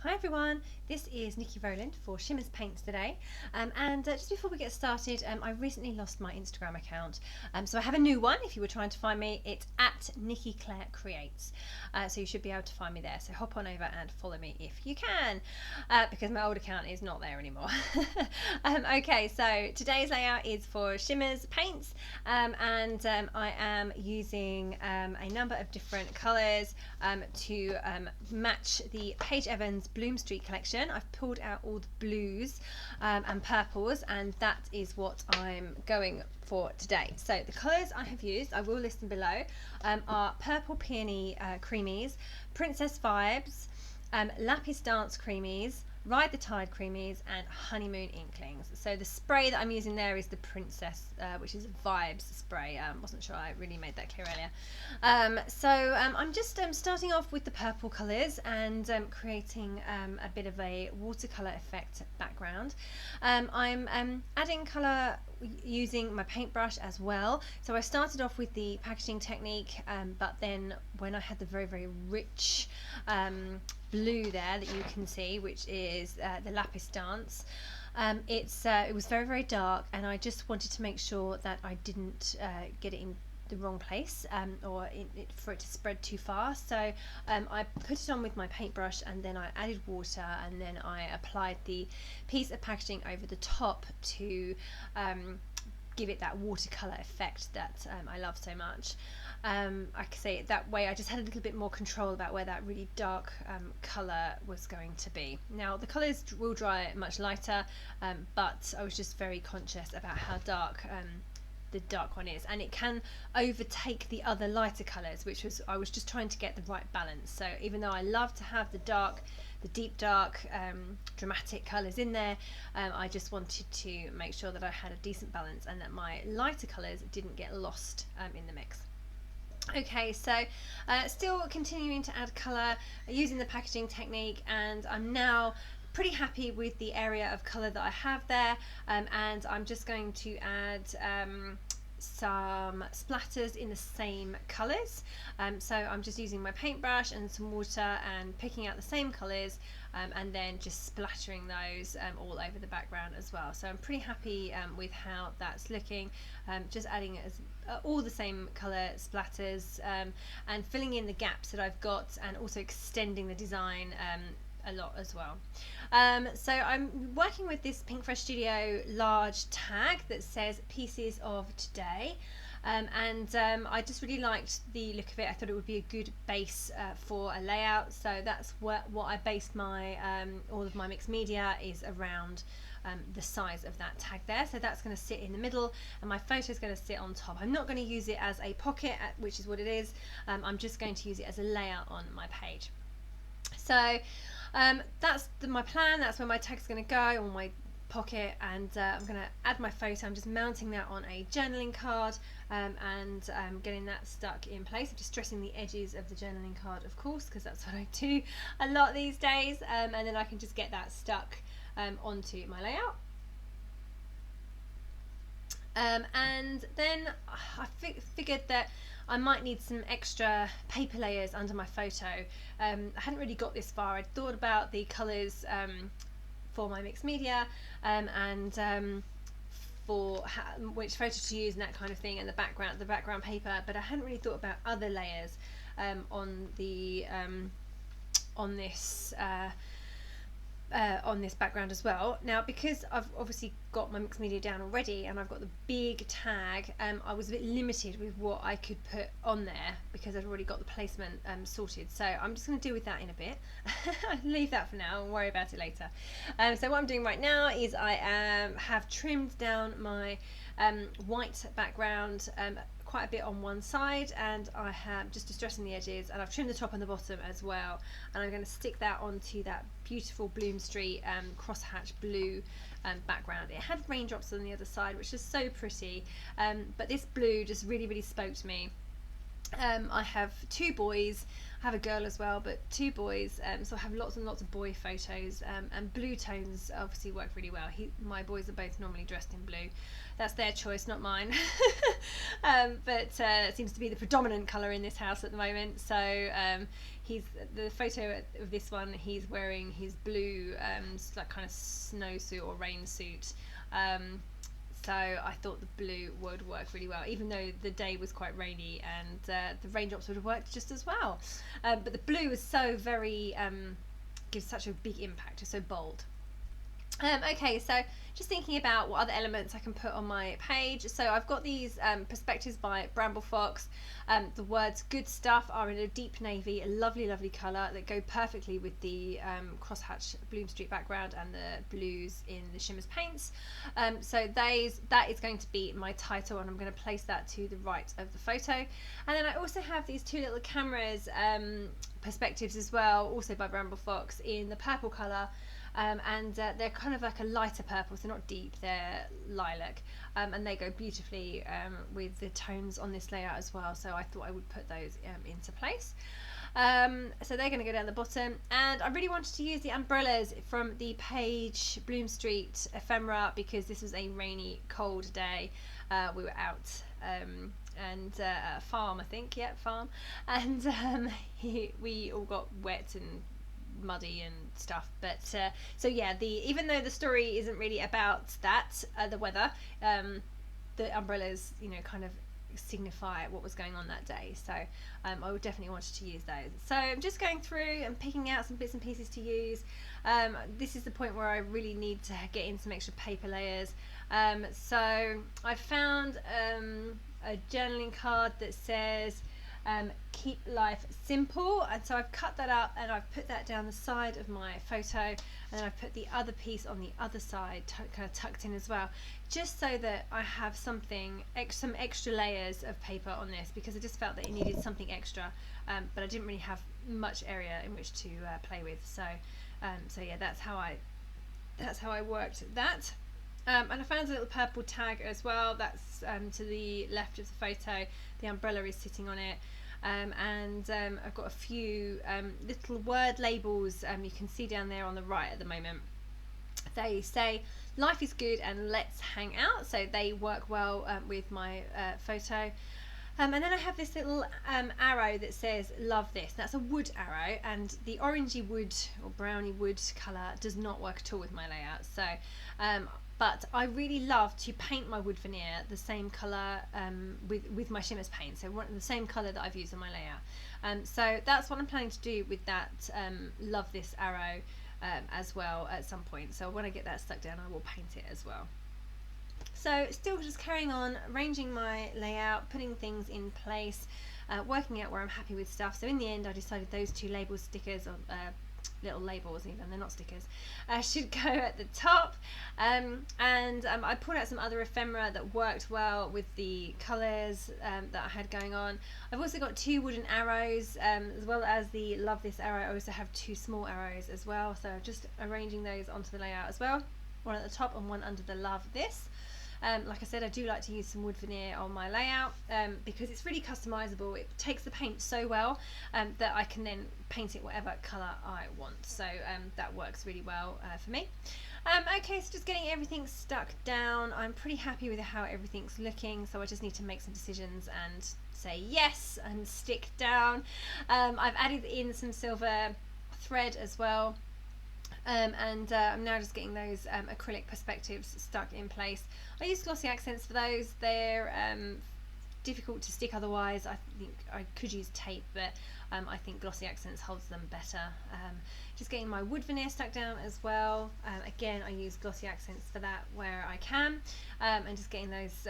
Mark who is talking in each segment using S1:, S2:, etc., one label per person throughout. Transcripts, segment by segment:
S1: Hi everyone, this is Nikki Rowland for Shimmerz Paints today, and just before we get started, I recently lost my Instagram account, so I have a new one. If you were trying to find me, it's at Niki Claire Creates, so you should be able to find me there, so hop on over and follow me if you can, because my old account is not there anymore. Okay, so today's layout is for Shimmerz Paints, and I am using a number of different colours to match the Paige Evans Bloom Street collection. I've pulled out all the blues and purples, and that is what I'm going for today. So the colours I have used, I will list them below, are Purple Peony Creameez, Princess Vibez, Lapis Dance Creameez, Ride the Tide Creameez, and Honeymoon Inklingz. So the spray that I'm using there is the Princess, which is a Vibez spray. Wasn't sure I really made that clear earlier. I'm just starting off with the purple colours and creating a bit of a watercolour effect background. I'm adding colour using my paintbrush as well. So I started off with the packaging technique, but then when I had the very rich blue there that you can see, which is the Lapis Dance, it was very dark, and I just wanted to make sure that I didn't get it in the wrong place, or for it to spread too fast. So I put it on with my paintbrush, and then I added water, and then I applied the piece of packaging over the top to give it that watercolor effect that I love so much. I can say it that way. I just had a little bit more control about where that really dark colour was going to be. Now the colours will dry much lighter, but I was just very conscious about how dark the dark one is, and it can overtake the other lighter colours, which was, I was just trying to get the right balance. So even though I love to have the deep dark dramatic colours in there, I just wanted to make sure that I had a decent balance and that my lighter colours didn't get lost in the mix. Okay, so still continuing to add colour using the packaging technique, and I'm now pretty happy with the area of colour that I have there, and I'm just going to add some splatters in the same colours. So I'm just using my paintbrush and some water and picking out the same colours, and then just splattering those all over the background as well. So I'm pretty happy with how that's looking, just adding all the same colour splatters, and filling in the gaps that I've got, and also extending the design a lot as well. So I'm working with this Pinkfresh Studio large tag that says pieces of today, and I just really liked the look of it. I thought it would be a good base for a layout, so that's what I based my all of my mixed media is around. The size of that tag there, so that's going to sit in the middle, and my photo is going to sit on top. I'm not going to use it as a pocket, which is what it is. I'm just going to use it as a layout on my page. So that's my plan. That's where my tag's going to go, on my pocket, and I'm going to add my photo. I'm just mounting that on a journaling card, and getting that stuck in place. I'm just dressing the edges of the journaling card, of course, because that's what I do a lot these days, and then I can just get that stuck onto my layout. And then I figured that I might need some extra paper layers under my photo. I hadn't really got this far. I'd thought about the colours for my mixed media, and for which photo to use and that kind of thing, and the background paper, but I hadn't really thought about other layers on this background as well. Now, because I've obviously got my mixed media down already, and I've got the big tag, I was a bit limited with what I could put on there because I'd already got the placement sorted. So I'm just going to deal with that in a bit. I'll leave that for now and worry about it later. So what I'm doing right now is I have trimmed down my white background quite a bit on one side, and I have just distressing the edges, and I've trimmed the top and the bottom as well, and I'm going to stick that onto that beautiful Bloom Street crosshatch blue background. It had raindrops on the other side, which is so pretty, but this blue just really spoke to me. I have two boys. I have a girl as well, but two boys, so I have lots and lots of boy photos, and blue tones obviously work really well. My boys are both normally dressed in blue. That's their choice, not mine. But it seems to be the predominant colour in this house at the moment, so the photo of this one, he's wearing his blue like kind of snowsuit or rain suit. So I thought the blue would work really well, even though the day was quite rainy, and the raindrops would have worked just as well. But the blue is so very, gives such a big impact, it's so bold. Okay, so just thinking about what other elements I can put on my page. So I've got these Perspectives by Bramble Fox. The words "good stuff" are in a deep navy, a lovely, lovely colour that go perfectly with the crosshatch Bloom Street background and the blues in the Shimmerz paints. So that is going to be my title, and I'm going to place that to the right of the photo. And then I also have these two little cameras Perspectives as well, also by Bramble Fox, in the purple colour. And they're kind of like a lighter purple, so not deep, they're lilac, and they go beautifully with the tones on this layout as well, so I thought I would put those into place. So they're going to go down the bottom, and I really wanted to use the umbrellas from the Paige Bloom Street ephemera because this was a rainy, cold day. We were out and at a farm, I think, yeah, farm, and we all got wet and muddy and stuff, but so yeah, even though the story isn't really about that, the weather, the umbrellas, you know, kind of signify what was going on that day, so I would definitely wanted to use those. So I'm just going through and picking out some bits and pieces to use. This is the point where I really need to get in some extra paper layers. So I found a journaling card that says keep life simple, and so I've cut that up and I've put that down the side of my photo, and then I've put the other piece on the other side kind of tucked in as well, just so that I have some extra layers of paper on this, because I just felt that it needed something extra, but I didn't really have much area in which to play with, so yeah, that's how I worked that. And I found a little purple tag as well, that's to the left of the photo. The umbrella is sitting on it, and I've got a few little word labels you can see down there on the right at the moment. They say "life is good" and "let's hang out," so they work well with my photo. And then I have this little arrow that says "love this." That's a wood arrow, and the orangey wood or browny wood colour does not work at all with my layout. So but I really love to paint my wood veneer the same colour with my Shimmerz paint, so the same colour that I've used on my layout. So that's what I'm planning to do with that "love this" arrow as well at some point. So when I get that stuck down, I will paint it as well. So still just carrying on, arranging my layout, putting things in place, working out where I'm happy with stuff. So in the end I decided those two label stickers, or little labels even, they're not stickers, should go at the top, and I pulled out some other ephemera that worked well with the colours that I had going on. I've also got two wooden arrows, as well as the "love this" arrow. I also have two small arrows as well, so just arranging those onto the layout as well, one at the top and one under the "love this." Like I said, I do like to use some wood veneer on my layout because it's really customizable. It takes the paint so well that I can then paint it whatever colour I want, so that works really well for me. Okay, so just getting everything stuck down. I'm pretty happy with how everything's looking, so I just need to make some decisions and say yes and stick down. I've added in some silver thread as well. And I'm now just getting those acrylic Perspectives stuck in place. I use glossy accents for those. They're difficult to stick otherwise. I think I could use tape, but I think glossy accents holds them better. Just getting my wood veneer stuck down as well. Again, I use glossy accents for that where I can, and just getting those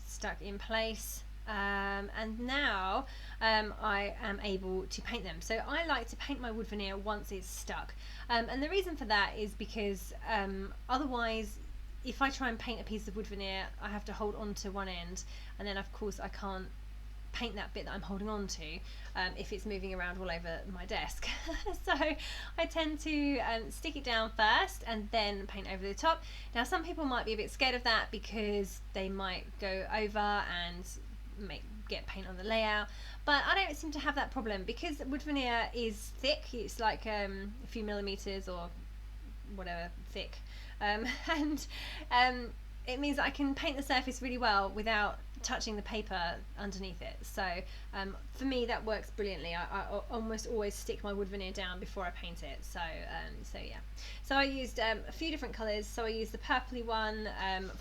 S1: stuck in place. And now I am able to paint them. So I like to paint my wood veneer once it's stuck, and the reason for that is because otherwise, if I try and paint a piece of wood veneer, I have to hold on to one end, and then of course I can't paint that bit that I'm holding on to if it's moving around all over my desk. So I tend to stick it down first and then paint over the top. Now some people might be a bit scared of that because they might go over and get paint on the layout, but I don't seem to have that problem because wood veneer is thick. It's like a few millimeters or whatever thick, and it means that I can paint the surface really well without touching the paper underneath it. So for me that works brilliantly. I almost always stick my wood veneer down before I paint it. So yeah. So I used a few different colours. So I used the purpley one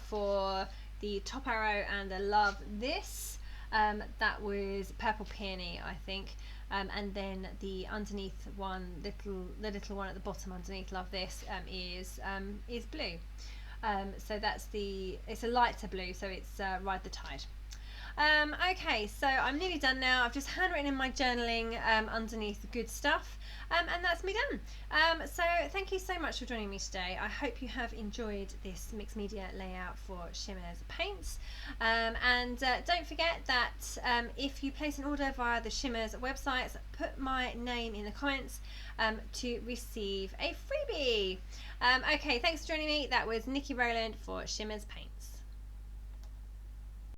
S1: for the top arrow, and I love this. That was purple peony, I think. And then the underneath one, the little one at the bottom underneath, love this, is blue. So it's a lighter blue, so it's Ride the Tide. Okay, so I'm nearly done now. I've just handwritten in my journaling underneath the good stuff, and that's me done. So thank you so much for joining me today. I hope you have enjoyed this mixed media layout for Shimmerz paints, and don't forget that if you place an order via the Shimmerz website, put my name in the comments to receive a freebie. Okay, thanks for joining me. That was Niki Rowland for Shimmerz Paints.